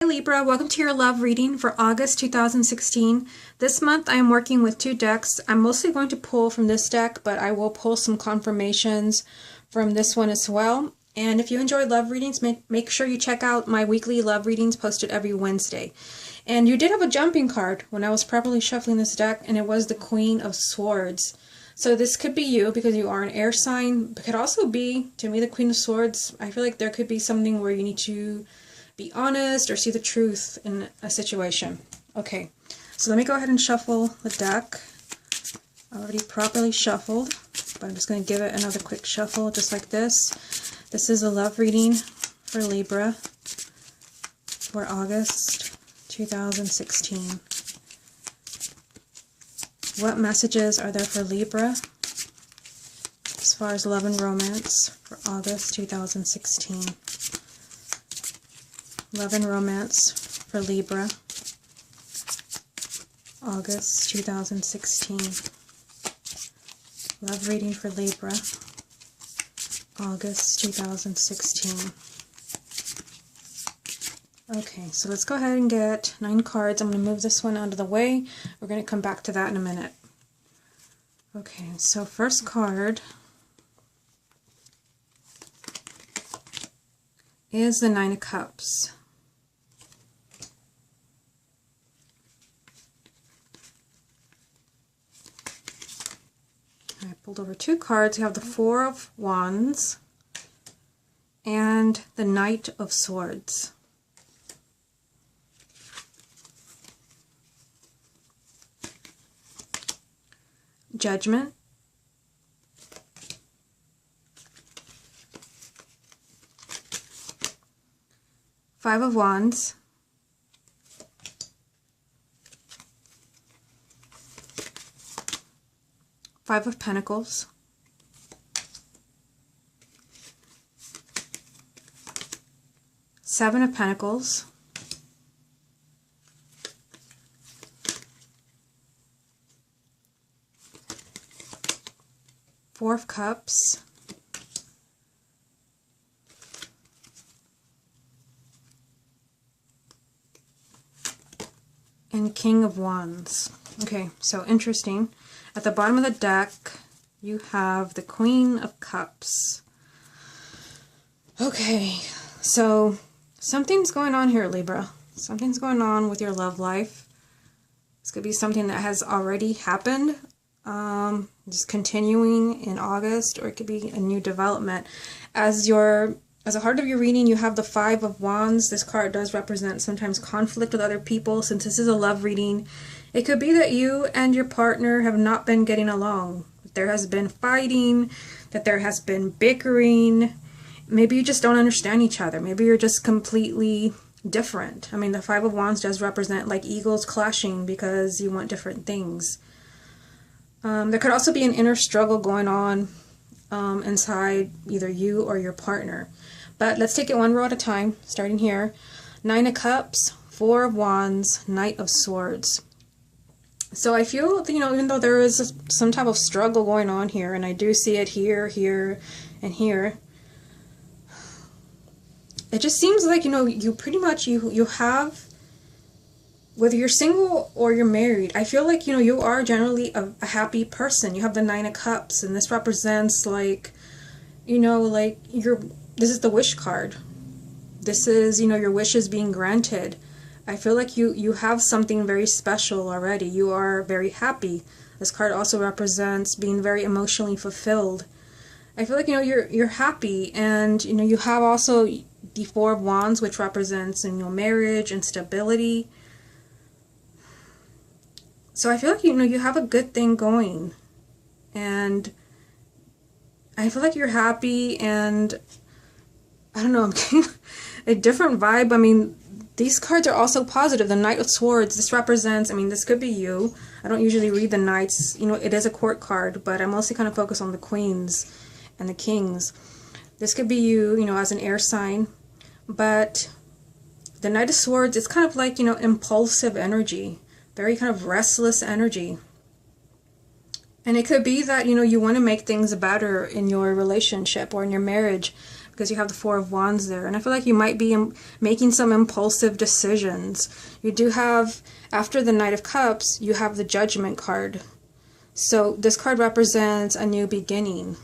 Hi Libra, welcome to your love reading for August 2016. This month I am working with two decks. I'm mostly going to pull from this deck, but I will pull some confirmations from this one as well. And if you enjoy love readings, make sure you check out my weekly love readings posted every Wednesday. And you did have a jumping card when I was properly shuffling this deck, and it was the Queen of Swords. So this could be you because you are an air sign. It could also be, to me, the Queen of Swords. I feel like there could be something where you need to be honest or see the truth in a situation. Okay, so let me go ahead and shuffle the deck. I already properly shuffled, but I'm just going to give it another quick shuffle just like this. This is a love reading for Libra for August 2016. What messages are there for Libra as far as love and romance for August 2016? Love and romance for Libra, August 2016. Love reading for Libra, August 2016. Okay, so let's go ahead and get 9 cards. I'm going to move this one out of the way. We're going to come back to that in a minute. Okay, so first card is the 9 of Cups. I pulled over 2 cards. You have the 4 of Wands and the Knight of Swords. Judgment. Five of Wands. Five of Pentacles. Seven of Pentacles. Four of Cups. And King of Wands. Okay, so interesting. At the bottom of the deck, you have the Queen of Cups. Okay, so something's going on here, Libra. Something's going on with your love life. This could be something that has already happened, just continuing in August, or it could be a new development. As a heart of your reading, you have the Five of Wands. This card does represent sometimes conflict with other people. Since this is a love reading, it could be that you and your partner have not been getting along. There has been fighting, that there has been bickering. Maybe you just don't understand each other. Maybe you're just completely different. I mean, the Five of Wands does represent like eagles clashing because you want different things. There could also be an inner struggle going on inside either you or your partner. But let's take it one row at a time, starting here. 9 of Cups, 4 of Wands, Knight of Swords. So I feel, even though there is some type of struggle going on here, and I do see it here, here, and here, it just seems like, you pretty much, you have, whether you're single or you're married, I feel like, you are generally a happy person. You have the 9 of Cups, and this represents, like, this is the wish card. This is, your wishes being granted. I feel like you have something very special already. You are very happy. This card also represents being very emotionally fulfilled. I feel like, you're happy, and, you have also the Four of Wands, which represents, marriage and stability. So I feel like, you have a good thing going, and I feel like you're happy, and I don't know, I'm getting a different vibe. I mean, these cards are also positive. The Knight of Swords, this represents, this could be you. I don't usually read the Knights. It is a court card, but I mostly kind of focus on the Queens and the Kings. This could be you, as an air sign. But the Knight of Swords, it's kind of like, impulsive energy. Very kind of restless energy. And it could be that, you want to make things better in your relationship or in your marriage. because you have the Four of Wands there. And I feel like you might be making some impulsive decisions. You do have, after the Knight of Cups, you have the Judgment card. So this card represents a new beginning.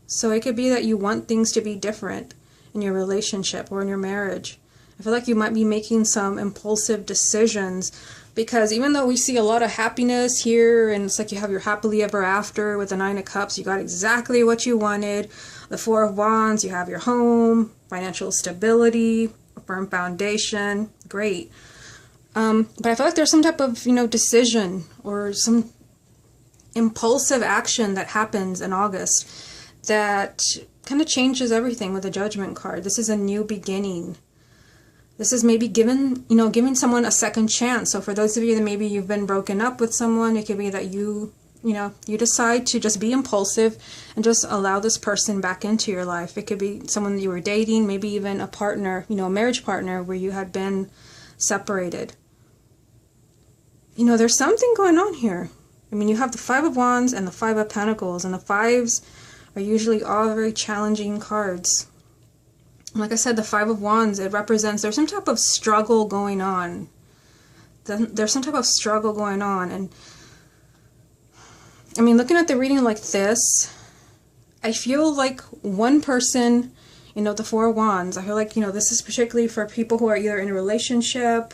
So it could be that you want things to be different in your relationship or in your marriage. I feel like you might be making some impulsive decisions, because even though we see a lot of happiness here, and it's like you have your happily ever after with the Nine of Cups, you got exactly what you wanted. The Four of Wands, you have your home, financial stability, a firm foundation, great. But I feel like there's some type of, decision or some impulsive action that happens in August that kind of changes everything with the Judgment card. This is a new beginning. This is maybe giving someone a second chance. So for those of you that maybe you've been broken up with someone, it could be that you decide to just be impulsive and just allow this person back into your life. It could be someone that you were dating, maybe even a partner, a marriage partner where you had been separated. There's something going on here. I mean, you have the Five of Wands and the Five of Pentacles, and the fives are usually all very challenging cards. Like I said, the Five of Wands, it represents there's some type of struggle going on. There's some type of struggle going on. And I mean, looking at the reading like this, I feel like one person, the Four of Wands, I feel like, this is particularly for people who are either in a relationship,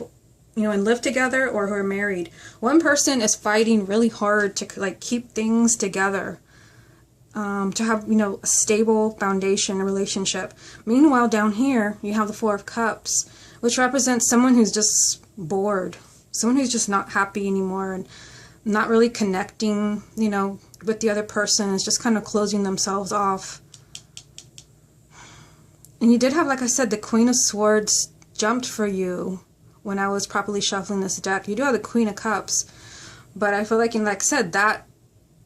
and live together, or who are married. One person is fighting really hard to keep things together. To have, a stable foundation, a relationship. Meanwhile, down here, you have the Four of Cups, which represents someone who's just bored. Someone who's just not happy anymore and not really connecting, with the other person. Is just kind of closing themselves off. And you did have, like I said, the Queen of Swords jumped for you when I was properly shuffling this deck. You do have the Queen of Cups. But I feel like, like I said, that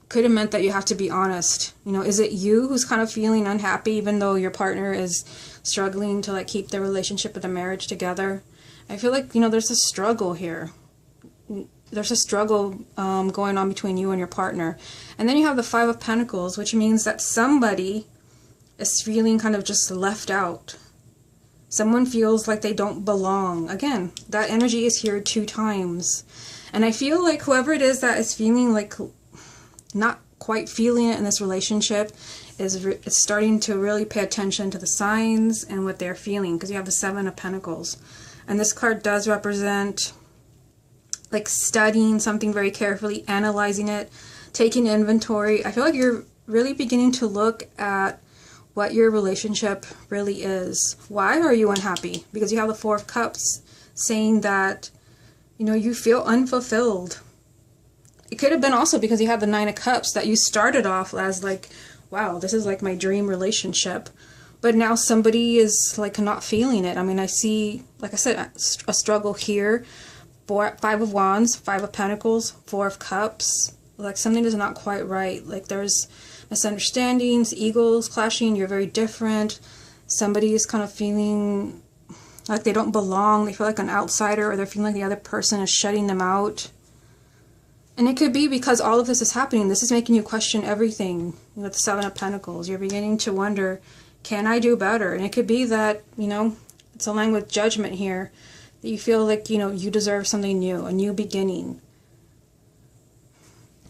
could have meant that you have to be honest. Is it you who's kind of feeling unhappy even though your partner is struggling to keep their relationship or the marriage together? I feel like, there's a struggle here. There's a struggle going on between you and your partner. And then you have the Five of Pentacles, which means that somebody is feeling kind of just left out. Someone feels like they don't belong. Again, that energy is here 2 times. And I feel like whoever it is that is feeling like not quite feeling it in this relationship is starting to really pay attention to the signs and what they're feeling, because you have the Seven of Pentacles. And this card does represent studying something very carefully, analyzing it, taking inventory. I feel like you're really beginning to look at what your relationship really is. Why are you unhappy? Because you have the Four of Cups saying that, you feel unfulfilled. It could have been also because you had the Nine of Cups, that you started off as wow, this is my dream relationship. But now somebody is not feeling it. I mean, I see, like I said, a struggle here. Five of Wands, Five of Pentacles, Four of Cups. Something is not quite right. There's misunderstandings, egos clashing, you're very different. Somebody is kind of feeling like they don't belong. They feel like an outsider, or they're feeling like the other person is shutting them out. And it could be because all of this is happening. This is making you question everything. With the Seven of Pentacles, you're beginning to wonder, can I do better? And it could be that, it's aligned with Judgment here, that you feel like, you deserve something new, a new beginning.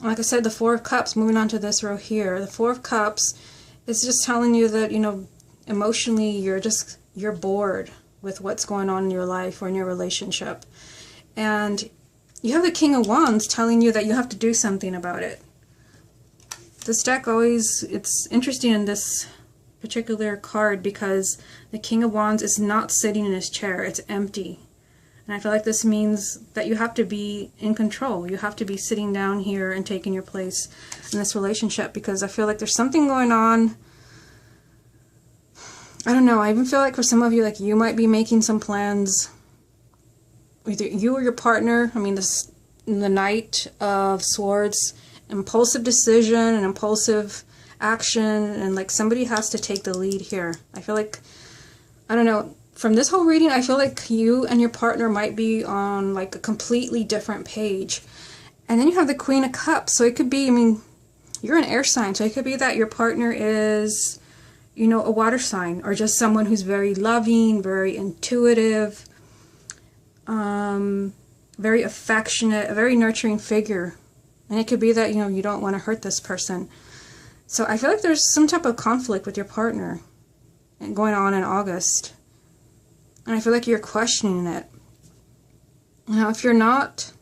Like I said, the Four of Cups, moving on to this row here, the Four of Cups is just telling you that, emotionally you're bored with what's going on in your life or in your relationship. And you have the King of Wands telling you that you have to do something about it. This deck it's interesting in this particular card because the King of Wands is not sitting in his chair, it's empty. And I feel like this means that you have to be in control. You have to be sitting down here and taking your place in this relationship, because I feel like there's something going on. I don't know, I even feel like for some of you, you might be making some plans. Either you or your partner. I mean, the Knight of Swords, impulsive decision and impulsive action, and somebody has to take the lead here. I feel like, I don't know, from this whole reading, I feel like you and your partner might be on a completely different page. And then you have the Queen of Cups, so it could be, I mean, you're an air sign, so it could be that your partner is, you know, a water sign, or just someone who's very loving, very intuitive, very affectionate, a very nurturing figure. And it could be that, you know, you don't want to hurt this person. So I feel like there's some type of conflict with your partner going on in August. And I feel like you're questioning it. Now, if you're not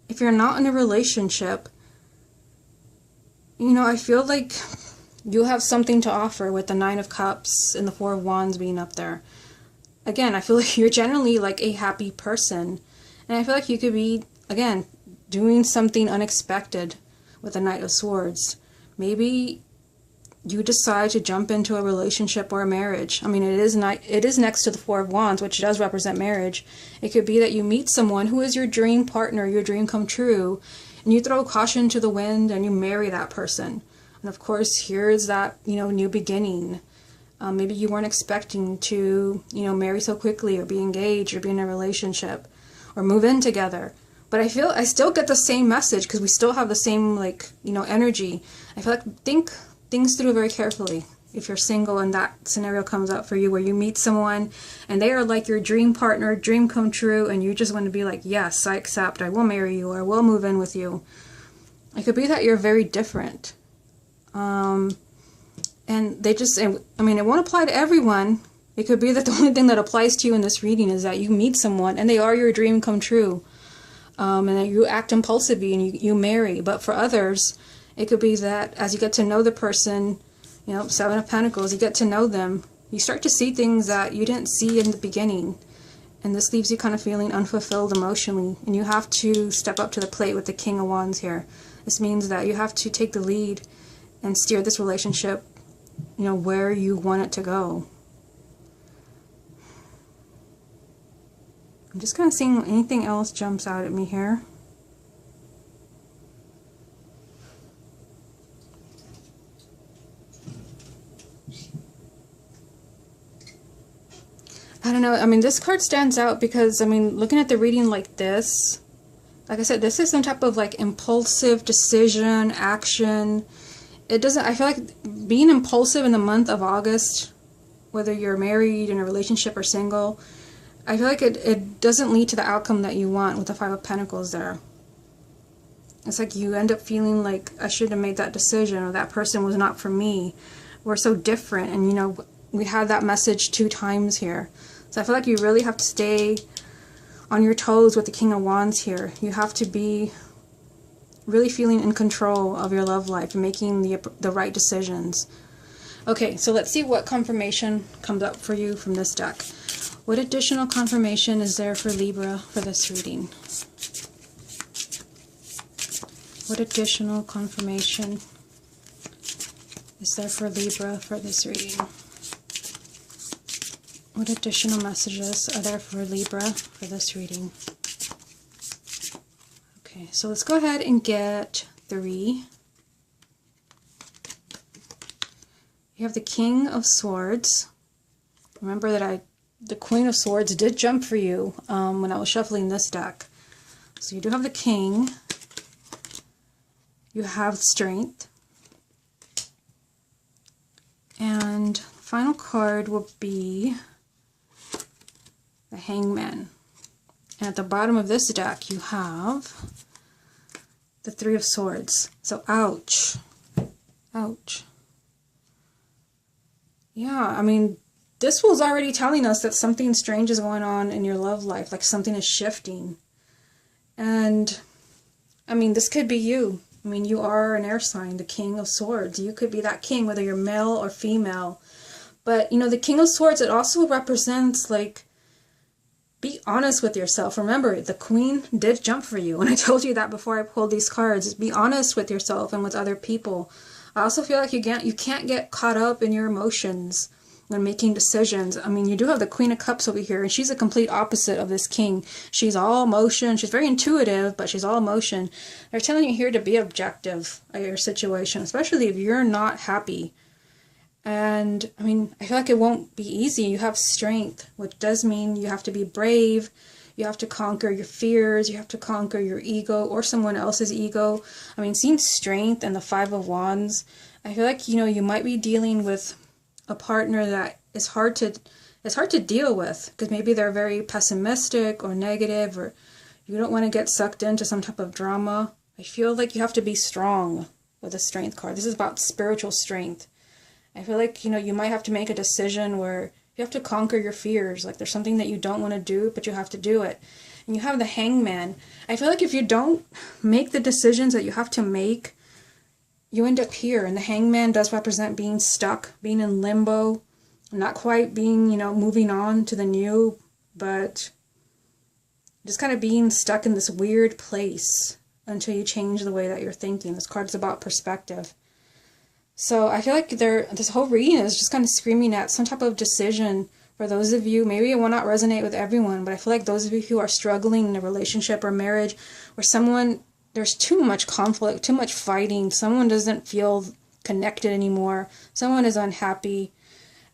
in a relationship, you know, I feel like you have something to offer with the Nine of Cups and the Four of Wands being up there. Again, I feel like you're generally like a happy person. And I feel like you could be, again, doing something unexpected with the Knight of Swords. Maybe you decide to jump into a relationship or a marriage. I mean, it is next to the Four of Wands, which does represent marriage. It could be that you meet someone who is your dream partner, your dream come true, and you throw caution to the wind and you marry that person. And of course, here's that, you know, new beginning. Maybe you weren't expecting to, you know, marry so quickly, or be engaged, or be in a relationship, or move in together. But I still get the same message, because we still have the same, like, you know, energy. I feel like think things through very carefully if you're single and that scenario comes up for you, where you meet someone and they are like your dream partner, dream come true, and you just want to be like, yes, I accept, I will marry you, or I will move in with you. It could be that you're very different. And they just, I mean, it won't apply to everyone. It could be that the only thing that applies to you in this reading is that you meet someone and they are your dream come true. And that you act impulsively and you marry. But for others, it could be that as you get to know the person, you know, Seven of Pentacles, you get to know them, you start to see things that you didn't see in the beginning. And this leaves you kind of feeling unfulfilled emotionally. And you have to step up to the plate with the King of Wands here. This means that you have to take the lead and steer this relationship, you know, where you want it to go. I'm just kind of seeing anything else jumps out at me here. I don't know. I mean, this card stands out because, I mean, looking at the reading like this, like I said, this is some type of like impulsive decision, action. It doesn't, I feel like being impulsive in the month of August, whether you're married, in a relationship, or single, I feel like it doesn't lead to the outcome that you want with the Five of Pentacles there. It's like you end up feeling like, I should have made that decision, or that person was not for me. We're so different, and you know, we had that message 2 times here. So I feel like you really have to stay on your toes with the King of Wands here. You have to be really feeling in control of your love life and making the right decisions. Okay, so let's see what confirmation comes up for you from this deck. What additional confirmation is there for Libra for this reading? What additional confirmation is there for Libra for this reading? What additional messages are there for Libra for this reading? Okay, so let's go ahead and get 3. You have the King of Swords. Remember that the Queen of Swords did jump for you when I was shuffling this deck. So you do have the King. You have Strength. And the final card will be the Hangman. And at the bottom of this deck, you have the Three of Swords. So, ouch. Ouch. Yeah, I mean, this was already telling us that something strange is going on in your love life, like something is shifting. And, I mean, this could be you. I mean, you are an air sign, the King of Swords. You could be that king, whether you're male or female. But, you know, the King of Swords, it also represents, like, be honest with yourself. Remember, the Queen did jump for you. And I told you that before I pulled these cards. Be honest with yourself and with other people. I also feel like you can't get caught up in your emotions when making decisions. I mean, you do have the Queen of Cups over here, and she's a complete opposite of this King. She's all emotion. She's very intuitive, but she's all emotion. They're telling you here to be objective at your situation, especially if you're not happy. And, I mean, I feel like it won't be easy. You have strength, which does mean you have to be brave. You have to conquer your fears. You have to conquer your ego or someone else's ego. I mean, seeing strength and the Five of Wands, I feel like, you know, you might be dealing with a partner that is hard to deal with, because maybe they're very pessimistic or negative, or you don't want to get sucked into some type of drama. I feel like you have to be strong with the Strength card. This is about spiritual strength. I feel like, you might have to make a decision where you have to conquer your fears. Like there's something that you don't want to do, but you have to do it. And you have the Hangman. I feel like if you don't make the decisions that you have to make, you end up here. And the Hangman does represent being stuck, being in limbo, not quite being, moving on to the new, but just kind of being stuck in this weird place until you change the way that you're thinking. This card is about perspective. So I feel like this whole reading is just kind of screaming at some type of decision for those of you. Maybe it will not resonate with everyone, but I feel like those of you who are struggling in a relationship or marriage where there's too much conflict, too much fighting, someone doesn't feel connected anymore, someone is unhappy.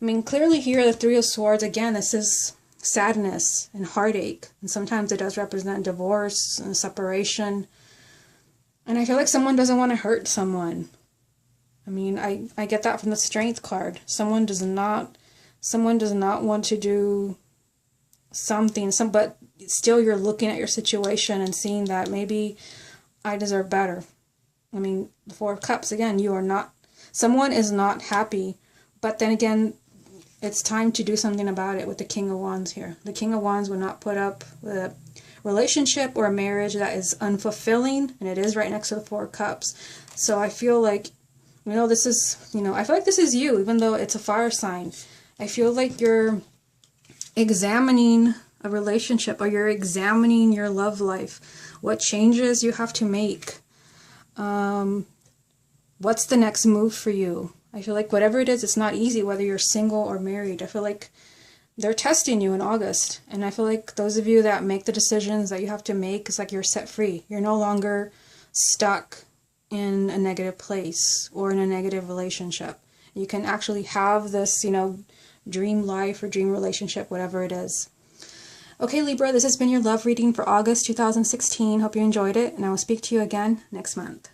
I mean, clearly here, the Three of Swords, again, this is sadness and heartache. And sometimes it does represent divorce and separation. And I feel like someone doesn't want to hurt someone. I mean, I get that from the Strength card. Someone does not want to do something, but still you're looking at your situation and seeing that maybe I deserve better. I mean, the Four of Cups, again, someone is not happy, but then again, it's time to do something about it with the King of Wands here. The King of Wands would not put up with a relationship or a marriage that is unfulfilling, and it is right next to the Four of Cups. So I feel like, this is, I feel like this is you, even though it's a fire sign. I feel like you're examining a relationship, or you're examining your love life. What changes you have to make. What's the next move for you? I feel like whatever it is, it's not easy, whether you're single or married. I feel like they're testing you in August. And I feel like those of you that make the decisions that you have to make, it's like you're set free. You're no longer stuck in a negative place or in a negative relationship. You can actually have this, dream life or dream relationship, whatever it is. Okay, Libra, this has been your love reading for August 2016. Hope you enjoyed it, and I will speak to you again next month.